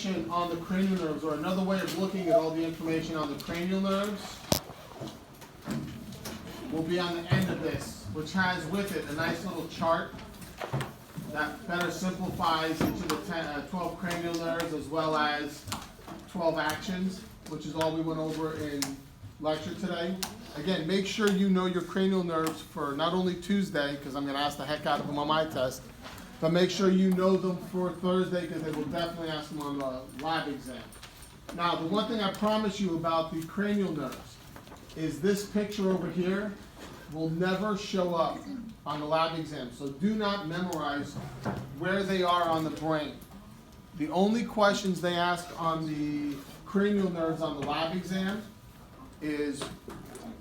information on the cranial nerves, or another way of looking at all the information on the cranial nerves, will be on the end of this, which has with it a nice little chart that better simplifies each of the 12 cranial nerves as well as 12 actions, which is all we went over in lecture today. Again, make sure you know your cranial nerves for not only Tuesday, because I'm going to ask the heck out of them on my test, but make sure you know them for Thursday, because they will definitely ask them on the lab exam. Now, the one thing I promise you about the cranial nerves is this picture over here will never show up on the lab exam. So do not memorize where they are on the brain. The only questions they ask on the cranial nerves on the lab exam is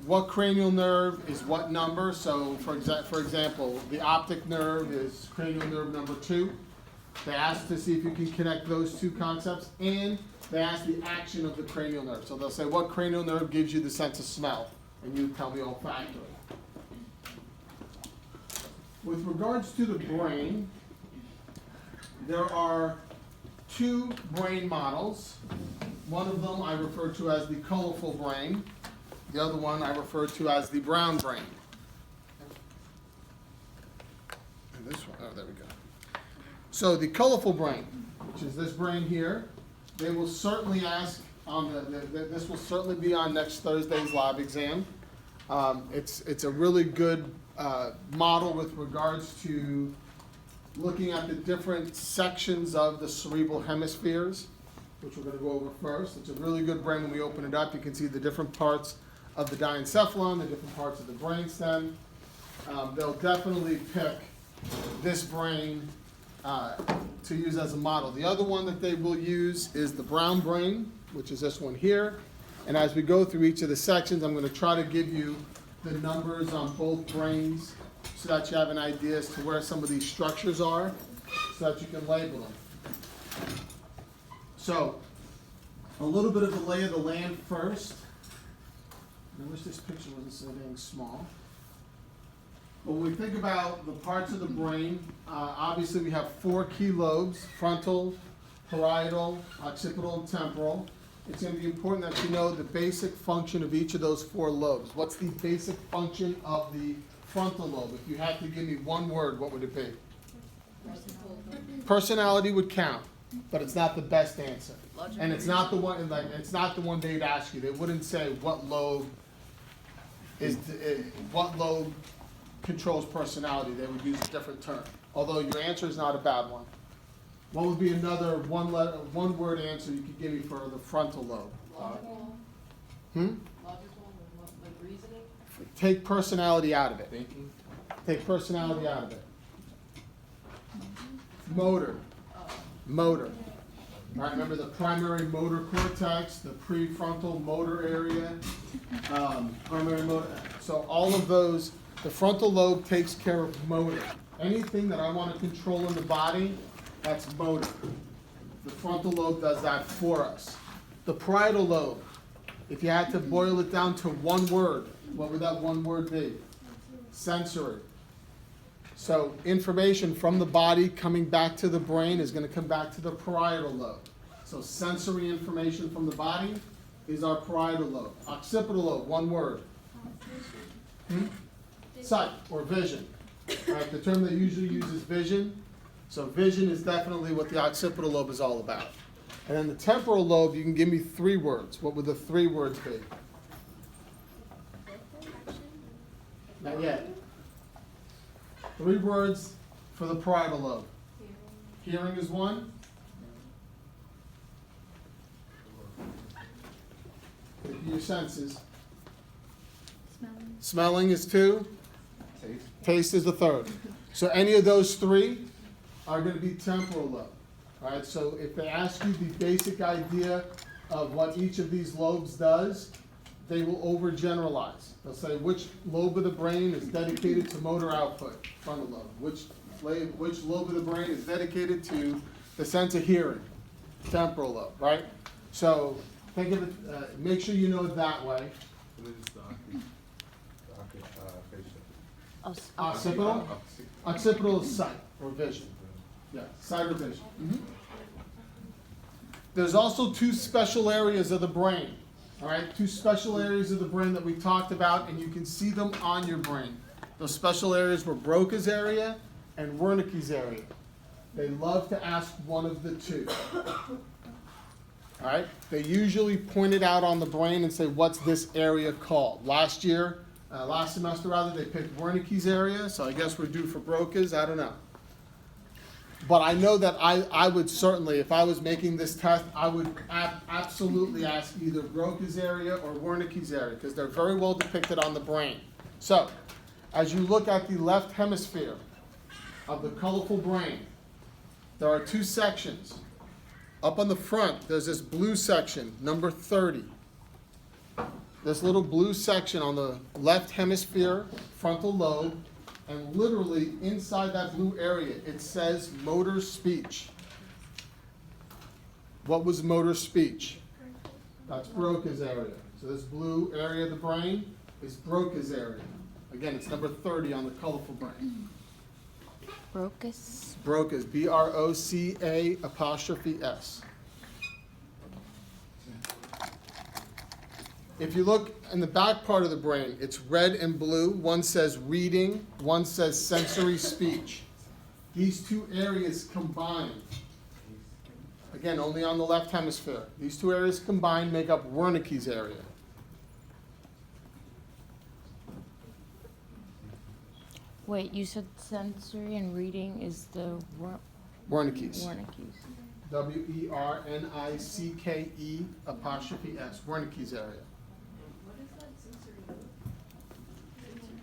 what cranial nerve is what number. So for example, the optic nerve is cranial nerve number 2. They ask to see if you can connect those two concepts, and they ask the action of the cranial nerve. So they'll say, what cranial nerve gives you the sense of smell? And you tell me olfactory. With regards to the brain, there are 2 brain models. One of them I refer to as the colorful brain. The other one I refer to as the brown brain. And this one, oh, there we go. So the colorful brain, which is this brain here, they will certainly ask on this will certainly be on next Thursday's lab exam. It's a really good model with regards to looking at the different sections of the cerebral hemispheres, which we're going to go over first. It's a really good brain. When we open it up, you can see the different parts of the diencephalon, the different parts of the brainstem. They'll definitely pick this brain to use as a model. The other one that they will use is the brown brain, which is this one here. And as we go through each of the sections, I'm going to try to give you the numbers on both brains so that you have an idea as to where some of these structures are, so that you can label them. So, a little bit of the lay of the land first. I wish this picture wasn't so dang small. But when we think about the parts of the brain, obviously we have 4 key lobes: frontal, parietal, occipital, and temporal. It's going to be important that you know the basic function of each of those 4 lobes. What's the basic function of the frontal lobe? If you had to give me one word, what would it be? Personality would count, but it's not the best answer. And it's not the one. It's not the one they'd ask you. They wouldn't say what lobe controls personality. They would use a different term. Although your answer is not a bad one. What would be another one-word answer you could give me for the frontal lobe? Logical. Logical, like reasoning. Take personality out of it. Thinking. Take personality out of it. Motor. Motor. All right, remember the primary motor cortex, the prefrontal motor area, primary motor. So all of those, the frontal lobe takes care of motor. Anything that I want to control in the body, that's motor. The frontal lobe does that for us. The parietal lobe, if you had to boil it down to one word, what would that one word be? Sensory. So information from the body coming back to the brain is going to come back to the parietal lobe. So sensory information from the body is our parietal lobe. Occipital lobe, one word. Sight or vision. Right, the term they usually use is vision. So vision is definitely what the occipital lobe is all about. And then the temporal lobe, you can give me 3 words. What would the 3 words be? Not yet. 3 words for the parietal lobe. Hearing is one. Your senses. Smelling is 2. Taste is the 3rd. So any of those 3 are going to be temporal lobe. All right. So if they ask you the basic idea of what each of these lobes does, they will overgeneralize. They'll say which lobe of the brain is dedicated to motor output, frontal lobe. Which lobe of the brain is dedicated to the sense of hearing, temporal lobe. Right. So think of it. Make sure you know it that way. Occipital? Occipital is sight or vision. Yeah, sight or vision. There's also two special areas of the brain, all right? Two special areas of the brain that we talked about, and you can see them on your brain. Those special areas were Broca's area and Wernicke's area. They love to ask one of the two. All right? They usually point it out on the brain and say, what's this area called? Last semester rather, they picked Wernicke's area, so I guess we're due for Broca's, I don't know. But I know that I would certainly, if I was making this test, I would absolutely ask either Broca's area or Wernicke's area, because they're very well depicted on the brain. So, as you look at the left hemisphere of the colorful brain, there are two sections. Up on the front, there's this blue section, number 30. This little blue section on the left hemisphere, frontal lobe, and literally inside that blue area, it says motor speech. What was motor speech? That's Broca's area. So this blue area of the brain is Broca's area. Again, it's number 30 on the colorful brain. Broca's. Broca's, B-R-O-C-A''S. If you look in the back part of the brain, it's red and blue. One says reading, one says sensory speech. These two areas combined, again, only on the left hemisphere. These two areas combined make up Wernicke's area. Wait, you said sensory and reading is the Wernicke's. Wernicke's. W-E-R-N-I-C-K-E''S. Wernicke's area. What is that sensory?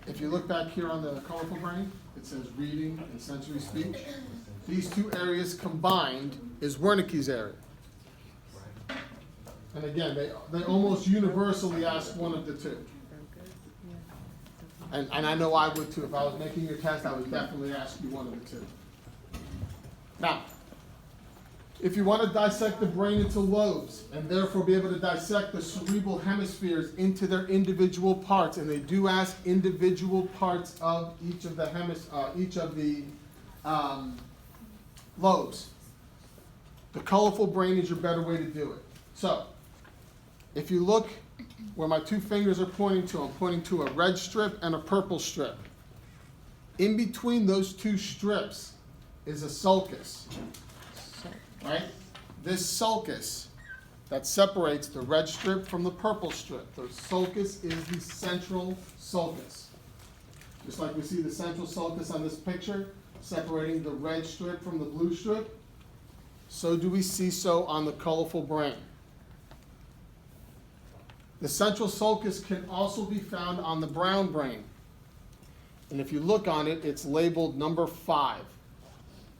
If you look back here on the colorful brain, it says reading and sensory speech. These two areas combined is Wernicke's area. And again, they almost universally ask one of the two. And I know I would too. If I was making your test, I would definitely ask you one of the two. Now, if you want to dissect the brain into lobes and therefore be able to dissect the cerebral hemispheres into their individual parts, and they do ask individual parts of each of the lobes, the colorful brain is your better way to do it. So, if you look where my two fingers are pointing to, I'm pointing to a red strip and a purple strip. In between those two strips is a sulcus. Right? This sulcus that separates the red strip from the purple strip. The sulcus is the central sulcus. Just like we see the central sulcus on this picture, separating the red strip from the blue strip, so do we see so on the colorful brain. The central sulcus can also be found on the brown brain. And if you look on it, it's labeled number 5.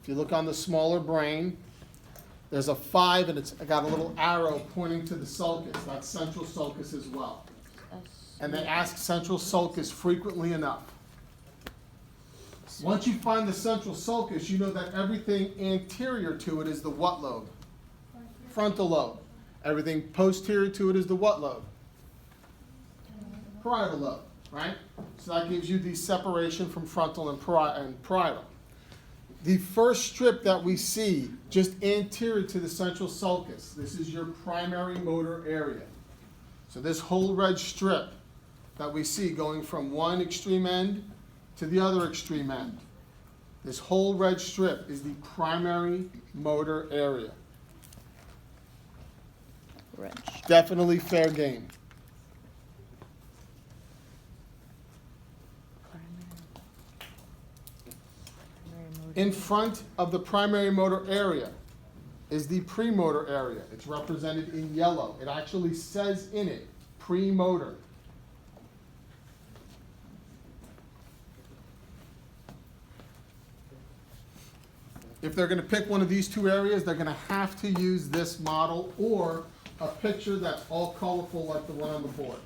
If you look on the smaller brain, there's a 5 and it's got a little arrow pointing to the sulcus. That's central sulcus as well. And they ask central sulcus frequently enough. Once you find the central sulcus, you know that everything anterior to it is the what lobe? Frontal lobe. Everything posterior to it is the what lobe? Parietal lobe, right? So that gives you the separation from frontal and parietal. The first strip that we see just anterior to the central sulcus, this is your primary motor area. So this whole red strip that we see going from one extreme end to the other extreme end, this whole red strip is the primary motor area. Red. Definitely fair game. In front of the primary motor area is the premotor area. It's represented in yellow. It actually says in it, premotor. If they're going to pick one of these two areas, they're going to have to use this model or a picture that's all colorful like the one on the board.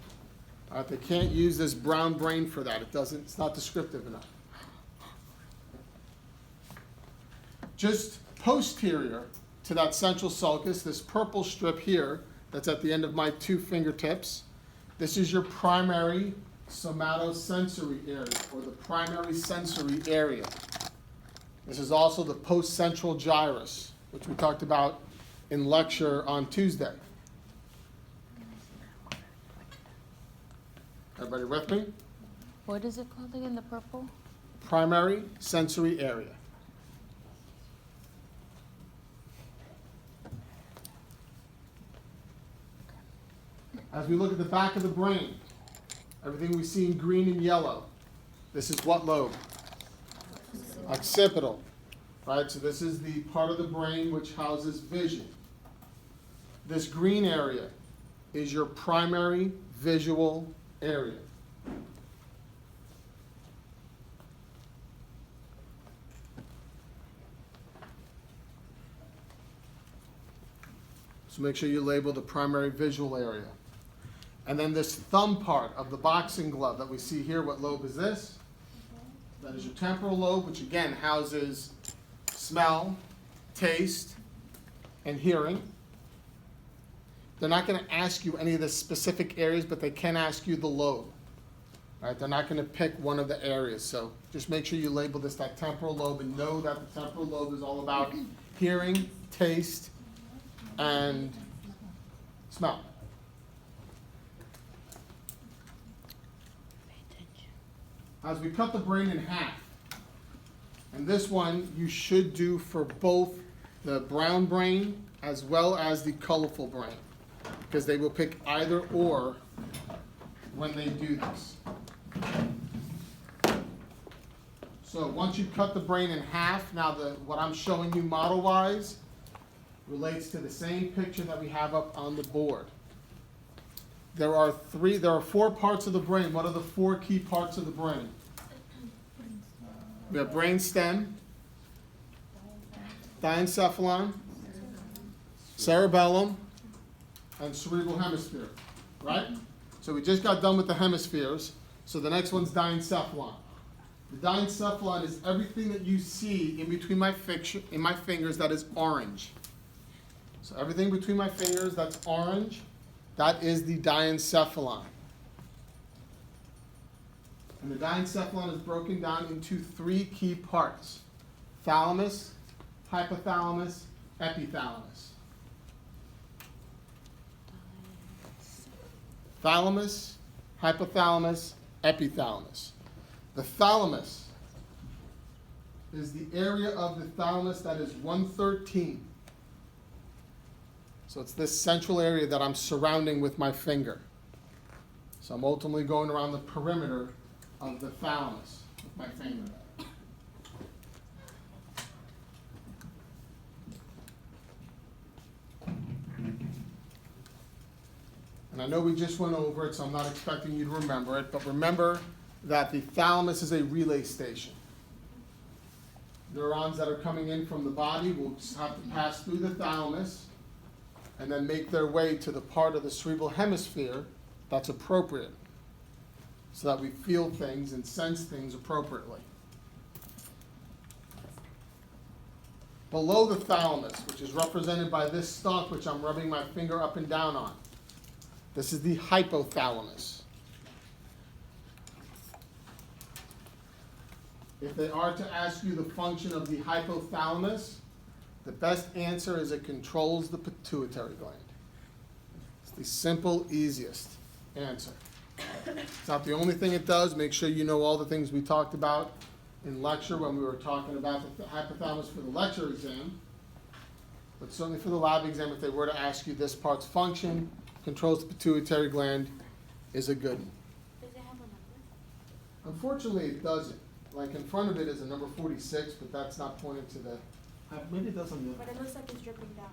They can't use this brown brain for that. It's not descriptive enough. Just posterior to that central sulcus, this purple strip here, that's at the end of my two fingertips, this is your primary somatosensory area, or the primary sensory area. This is also the post-central gyrus, which we talked about in lecture on Tuesday. Everybody with me? What is it called again, the purple? Primary sensory area. As we look at the back of the brain, everything we see in green and yellow, this is what lobe? Occipital, right? So this is the part of the brain which houses vision. This green area is your primary visual area. So make sure you label the primary visual area. And then this thumb part of the boxing glove that we see here, what lobe is this? That is your temporal lobe, which again houses smell, taste, and hearing. They're not going to ask you any of the specific areas, but they can ask you the lobe. Right? They're not going to pick one of the areas. So just make sure you label this that temporal lobe and know that the temporal lobe is all about hearing, taste, and smell. As we cut the brain in half, and this one you should do for both the brown brain as well as the colorful brain, because they will pick either or when they do this. So once you cut the brain in half, now what I'm showing you model-wise relates to the same picture that we have up on the board. There are 4 parts of the brain. What are the 4 key parts of the brain? We have brain stem, diencephalon, cerebellum, and cerebral hemisphere, right? So we just got done with the hemispheres. So the next one's diencephalon. The diencephalon is everything that you see in between my fingers that is orange. So everything between my fingers that's orange, that is the diencephalon. And the diencephalon is broken down into 3 key parts: thalamus, hypothalamus, epithalamus. Thalamus, hypothalamus, epithalamus. The thalamus is the area of the thalamus that is 1/13. So it's this central area that I'm surrounding with my finger. So I'm ultimately going around the perimeter of the thalamus with my finger. And I know we just went over it, so I'm not expecting you to remember it, but remember that the thalamus is a relay station. Neurons that are coming in from the body will have to pass through the thalamus and then make their way to the part of the cerebral hemisphere that's appropriate, so that we feel things and sense things appropriately. Below the thalamus, which is represented by this stalk, which I'm rubbing my finger up and down on, this is the hypothalamus. If they are to ask you the function of the hypothalamus, the best answer is it controls the pituitary gland. It's the simple, easiest answer. It's not the only thing it does. Make sure you know all the things we talked about in lecture when we were talking about the hypothalamus for the lecture exam. But certainly for the lab exam, if they were to ask you this part's function, controls the pituitary gland, is a good one. Does it have a number? Unfortunately, it doesn't. Like in front of it is a number 46, but that's not pointing to the, maybe it does on the, But it looks like it's dripping down.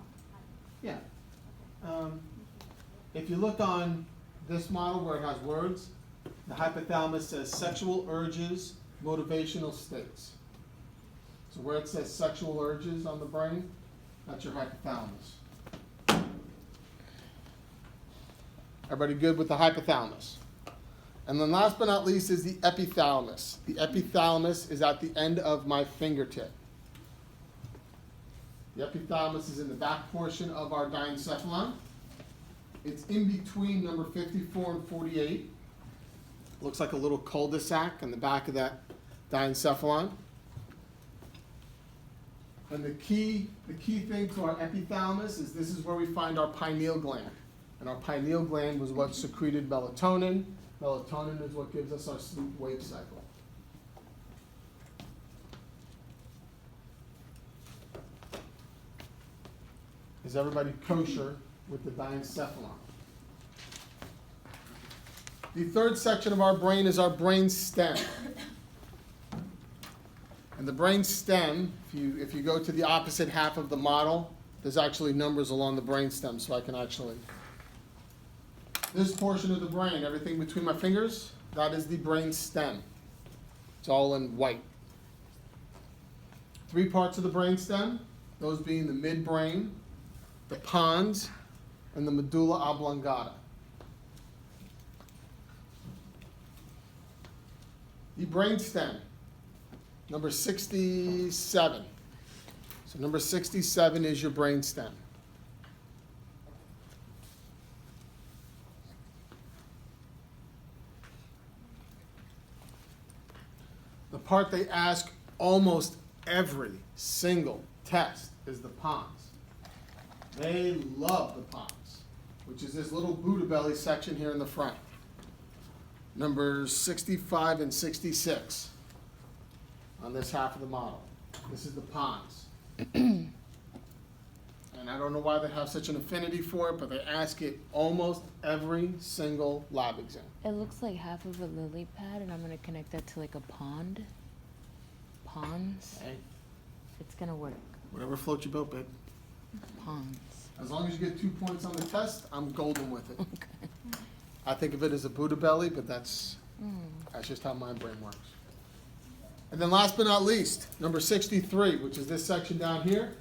yeah. If you look on this model where it has words, the hypothalamus says sexual urges, motivational states. So where it says sexual urges on the brain, that's your hypothalamus. Everybody good with the hypothalamus? And then last but not least is the epithalamus. The epithalamus is at the end of my fingertip. The epithalamus is in the back portion of our diencephalon. It's in between number 54 and 48. Looks like a little cul-de-sac in the back of that diencephalon. And the key thing to our epithalamus is this is where we find our pineal gland. And our pineal gland was what secreted melatonin. Melatonin is what gives us our sleep-wake cycle. Is everybody kosher with the diencephalon? The third section of our brain is our brain stem. And the brain stem, if you go to the opposite half of the model, there's actually numbers along the brain stem, so I can actually. This portion of the brain, everything between my fingers, that is the brain stem. It's all in white. 3 parts of the brain stem, those being the midbrain, the pons, and the medulla oblongata. The brain stem, number 67. So number 67 is your brain stem. The part they ask almost every single test is the pons. They love the pons, which is this little Buddha belly section here in the front. Numbers 65 and 66 on this half of the model. This is the pons. And I don't know why they have such an affinity for it, but they ask it almost every single lab exam. It looks like half of a lily pad, and I'm gonna connect that to like a pond. Ponds. Hey, It's gonna work. whatever floats your boat, babe. Ponds. As long as you get 2 points on the test, I'm golden with it. Okay. I think of it as a Buddha belly, but that's Mm. just how my brain works. And then last but not least, number 63, which is this section down here.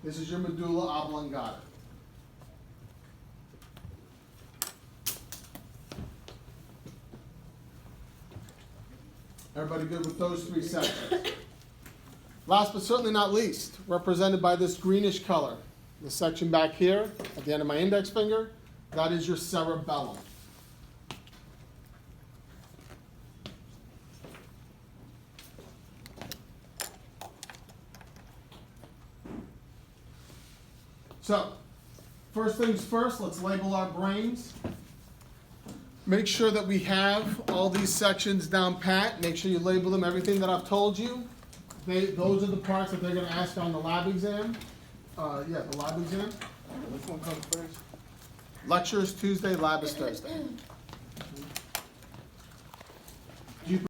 This is your medulla oblongata. Everybody good with those 3 sections? Last but certainly not least, represented by this greenish color, the section back here at the end of my index finger, that is your cerebellum. So, first things first, let's label our brains. Make sure that we have all these sections down pat. Make sure you label them, everything that I've told you. Those are the parts that they're going to ask on the lab exam. The lab exam. Which one comes first? Lecture is Tuesday, lab is Thursday.